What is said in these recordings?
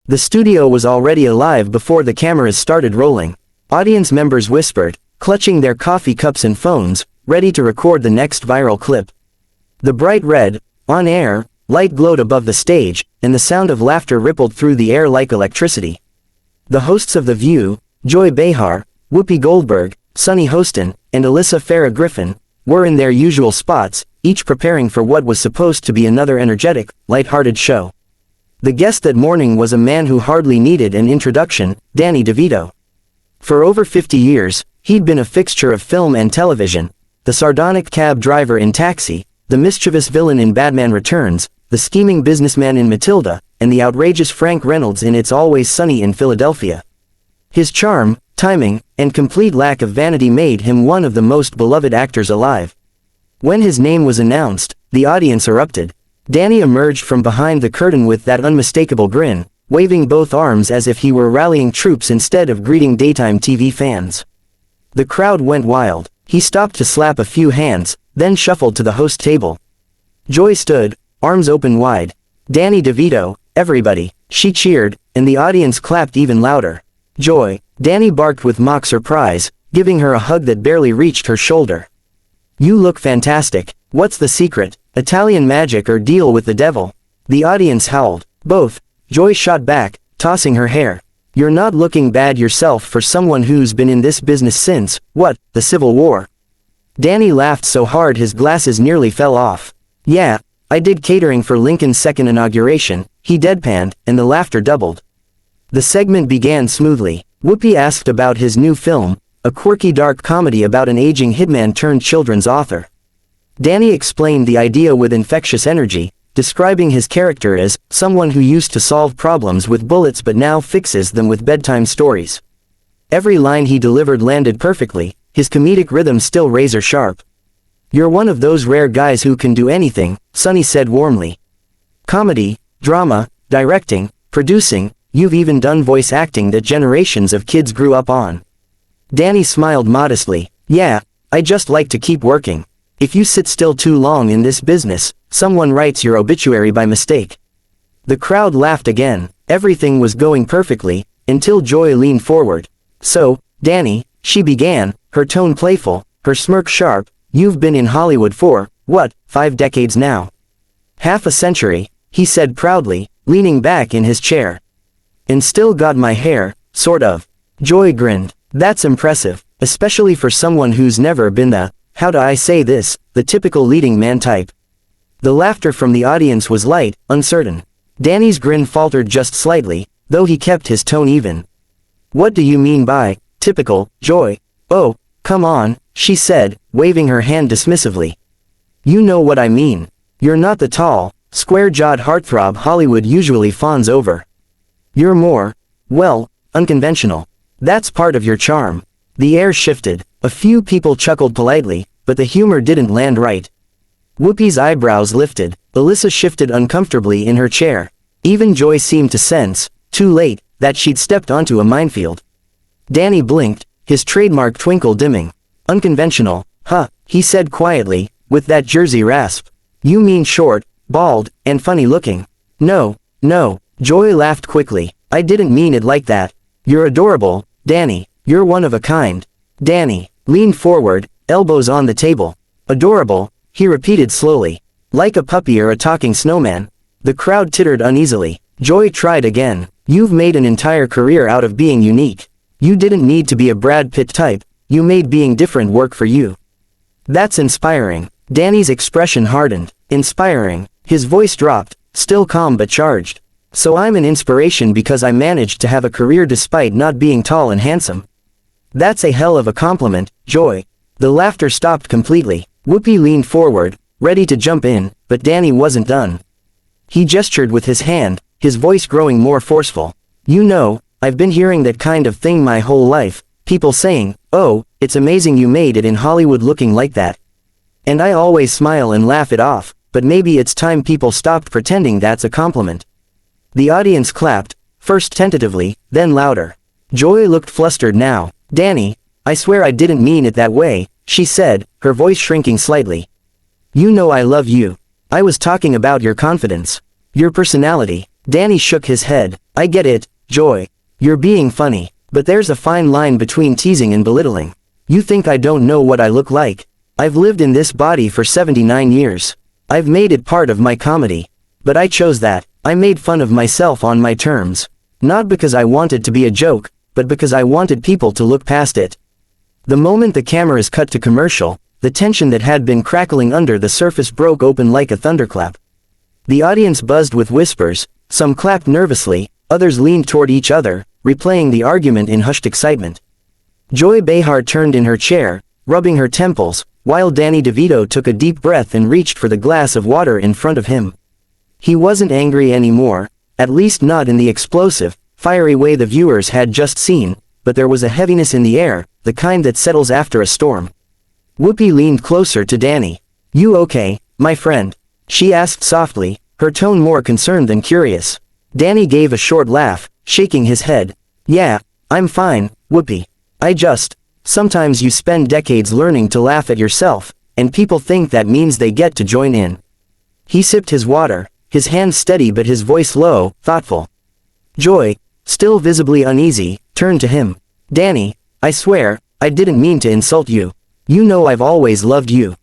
The studio was already alive before the cameras started rolling. Audience members whispered, clutching their coffee cups and phones, ready to record the next viral clip. The bright red, on-air, light glowed above the stage, and the sound of laughter rippled through the air like electricity. The hosts of The View, Joy Behar, Whoopi Goldberg, Sunny Hostin, and Alyssa Farah Griffin, were in their usual spots, each preparing for what was supposed to be another energetic, lighthearted show. The guest that morning was a man who hardly needed an introduction, Danny DeVito. For over 50 years, he'd been a fixture of film and television, the sardonic cab driver in Taxi, the mischievous villain in Batman Returns, the scheming businessman in Matilda, and the outrageous Frank Reynolds in It's Always Sunny in Philadelphia. His charm, timing, and complete lack of vanity made him one of the most beloved actors alive. When his name was announced, the audience erupted. Danny emerged from behind the curtain with that unmistakable grin, waving both arms as if he were rallying troops instead of greeting daytime TV fans. The crowd went wild. He stopped to slap a few hands, then shuffled to the host table. Joy stood, arms open wide. Danny DeVito, everybody, she cheered, and the audience clapped even louder. Joy, Danny barked with mock surprise, giving her a hug that barely reached her shoulder. You look fantastic. What's the secret? Italian magic or deal with the devil? The audience howled. Both. Joy shot back, tossing her hair. You're not looking bad yourself for someone who's been in this business since, what, the Civil War? Danny laughed so hard his glasses nearly fell off. Yeah, I did catering for Lincoln's second inauguration, he deadpanned, and the laughter doubled. The segment began smoothly. Whoopi asked about his new film, a quirky dark comedy about an aging hitman turned children's author. Danny explained the idea with infectious energy, describing his character as someone who used to solve problems with bullets but now fixes them with bedtime stories. Every line he delivered landed perfectly, his comedic rhythm still razor sharp. You're one of those rare guys who can do anything, Sunny said warmly. Comedy, drama, directing, producing, you've even done voice acting that generations of kids grew up on. Danny smiled modestly. Yeah, I just like to keep working. If you sit still too long in this business, someone writes your obituary by mistake. The crowd laughed again. Everything was going perfectly, until Joy leaned forward. So, Danny, she began, her tone playful, her smirk sharp, you've been in Hollywood for, what, 5 decades now? Half a century, he said proudly, leaning back in his chair. And still got my hair, sort of. Joy grinned. That's impressive, especially for someone who's never been the, how do I say this, the typical leading man type. The laughter from the audience was light, uncertain. Danny's grin faltered just slightly, though he kept his tone even. What do you mean by, typical, Joy? Oh, come on, she said, waving her hand dismissively. You know what I mean. You're not the tall, square-jawed heartthrob Hollywood usually fawns over. You're more, well, unconventional. That's part of your charm. The air shifted. A few people chuckled politely, but the humor didn't land right. Whoopi's eyebrows lifted. Alyssa shifted uncomfortably in her chair. Even Joy seemed to sense, too late, that she'd stepped onto a minefield. Danny blinked, his trademark twinkle dimming. Unconventional, huh, he said quietly, with that Jersey rasp. You mean short, bald, and funny looking? No, Joy laughed quickly. I didn't mean it like that. You're adorable, Danny. You're one of a kind. Danny leaned forward, elbows on the table. Adorable, he repeated slowly. Like a puppy or a talking snowman. The crowd tittered uneasily. Joy tried again. You've made an entire career out of being unique. You didn't need to be a Brad Pitt type, you made being different work for you. That's inspiring. Danny's expression hardened. Inspiring. His voice dropped, still calm but charged. So I'm an inspiration because I managed to have a career despite not being tall and handsome. That's a hell of a compliment, Joy. The laughter stopped completely. Whoopi leaned forward, ready to jump in, but Danny wasn't done. He gestured with his hand, his voice growing more forceful. You know, I've been hearing that kind of thing my whole life, people saying, oh, it's amazing you made it in Hollywood looking like that. And I always smile and laugh it off, but maybe it's time people stopped pretending that's a compliment. The audience clapped, first tentatively, then louder. Joy looked flustered now. Danny, I swear I didn't mean it that way, she said, her voice shrinking slightly. You know I love you. I was talking about your confidence. Your personality. Danny shook his head. I get it, Joy. You're being funny. But there's a fine line between teasing and belittling. You think I don't know what I look like? I've lived in this body for 79 years. I've made it part of my comedy. But I chose that. I made fun of myself on my terms. Not because I wanted to be a joke, but because I wanted people to look past it. The moment the cameras cut to commercial, the tension that had been crackling under the surface broke open like a thunderclap. The audience buzzed with whispers, some clapped nervously, others leaned toward each other, replaying the argument in hushed excitement. Joy Behar turned in her chair, rubbing her temples, while Danny DeVito took a deep breath and reached for the glass of water in front of him. He wasn't angry anymore, at least not in the explosive, fiery way the viewers had just seen, but there was a heaviness in the air, the kind that settles after a storm. Whoopi leaned closer to Danny. You okay, my friend? She asked softly, her tone more concerned than curious. Danny gave a short laugh, shaking his head. Yeah, I'm fine, Whoopi. Sometimes you spend decades learning to laugh at yourself, and people think that means they get to join in. He sipped his water, his hand steady but his voice low, thoughtful. Joy, still visibly uneasy, turned to him. Danny, I swear, I didn't mean to insult you. You know I've always loved you.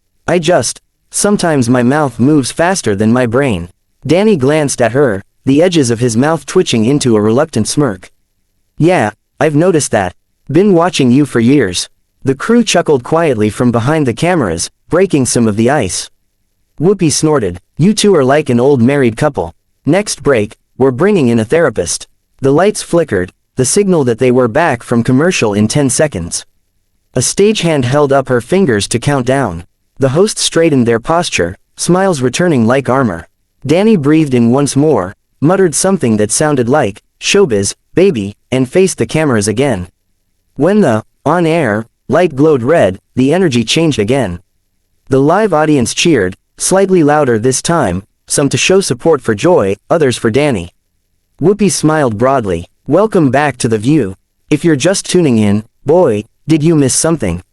Sometimes my mouth moves faster than my brain. Danny glanced at her, the edges of his mouth twitching into a reluctant smirk. Yeah, I've noticed that. Been watching you for years. The crew chuckled quietly from behind the cameras, breaking some of the ice. Whoopi snorted. You two are like an old married couple. Next break, we're bringing in a therapist. The lights flickered, the signal that they were back from commercial in 10 seconds. A stagehand held up her fingers to count down. The hosts straightened their posture, smiles returning like armor. Danny breathed in once more, muttered something that sounded like, showbiz, baby, and faced the cameras again. When the, on-air, light glowed red, the energy changed again. The live audience cheered, slightly louder this time, some to show support for Joy, others for Danny. Whoopi smiled broadly. Welcome back to The View. If you're just tuning in, boy, did you miss something.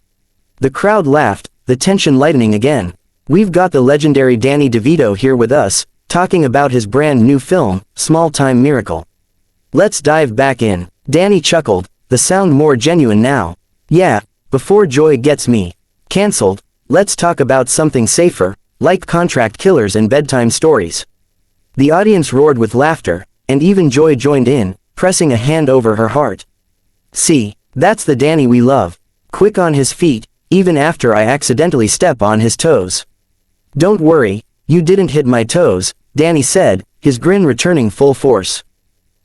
The crowd laughed, the tension lightening again. We've got the legendary Danny DeVito here with us, talking about his brand new film, Small Time Miracle. Let's dive back in. Danny chuckled, the sound more genuine now. Yeah, before Joy gets me cancelled, let's talk about something safer, like contract killers and bedtime stories. The audience roared with laughter, and even Joy joined in, pressing a hand over her heart. See, that's the Danny we love. Quick on his feet, even after I accidentally step on his toes. Don't worry, you didn't hit my toes, Danny said, his grin returning full force.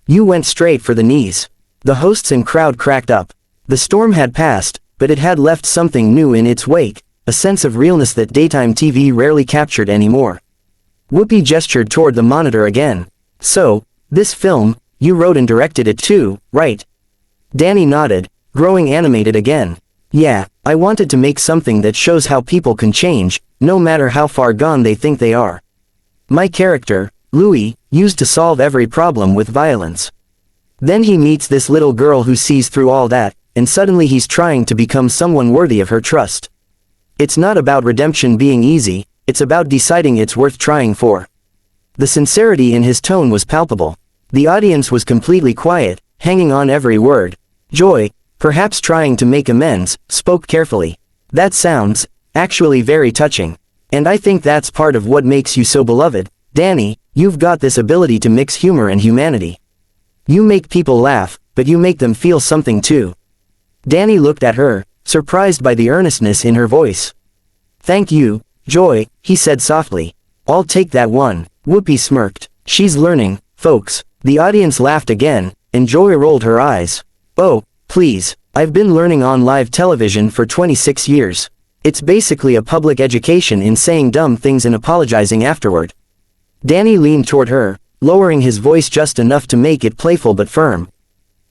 You went straight for the knees. The hosts and crowd cracked up. The storm had passed, but it had left something new in its wake, a sense of realness that daytime TV rarely captured anymore. Whoopi gestured toward the monitor again. So, this film, you wrote and directed it too, right? Danny nodded, growing animated again. Yeah, I wanted to make something that shows how people can change, no matter how far gone they think they are. My character, Louis, used to solve every problem with violence. Then he meets this little girl who sees through all that, and suddenly he's trying to become someone worthy of her trust. It's not about redemption being easy, it's about deciding it's worth trying for. The sincerity in his tone was palpable. The audience was completely quiet, hanging on every word. Joy, perhaps trying to make amends, spoke carefully. That sounds, actually very touching. And I think that's part of what makes you so beloved. Danny, you've got this ability to mix humor and humanity. You make people laugh, but you make them feel something too. Danny looked at her, surprised by the earnestness in her voice. Thank you, Joy, he said softly. I'll take that one. Whoopi smirked. She's learning, folks. The audience laughed again, and Joy rolled her eyes. Oh, please, I've been learning on live television for 26 years. It's basically a public education in saying dumb things and apologizing afterward. Danny leaned toward her, lowering his voice just enough to make it playful but firm.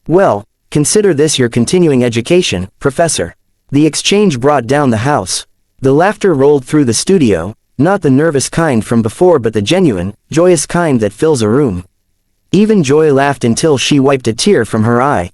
Well, consider this your continuing education, Professor. The exchange brought down the house. The laughter rolled through the studio, not the nervous kind from before but the genuine, joyous kind that fills a room. Even Joy laughed until she wiped a tear from her eye.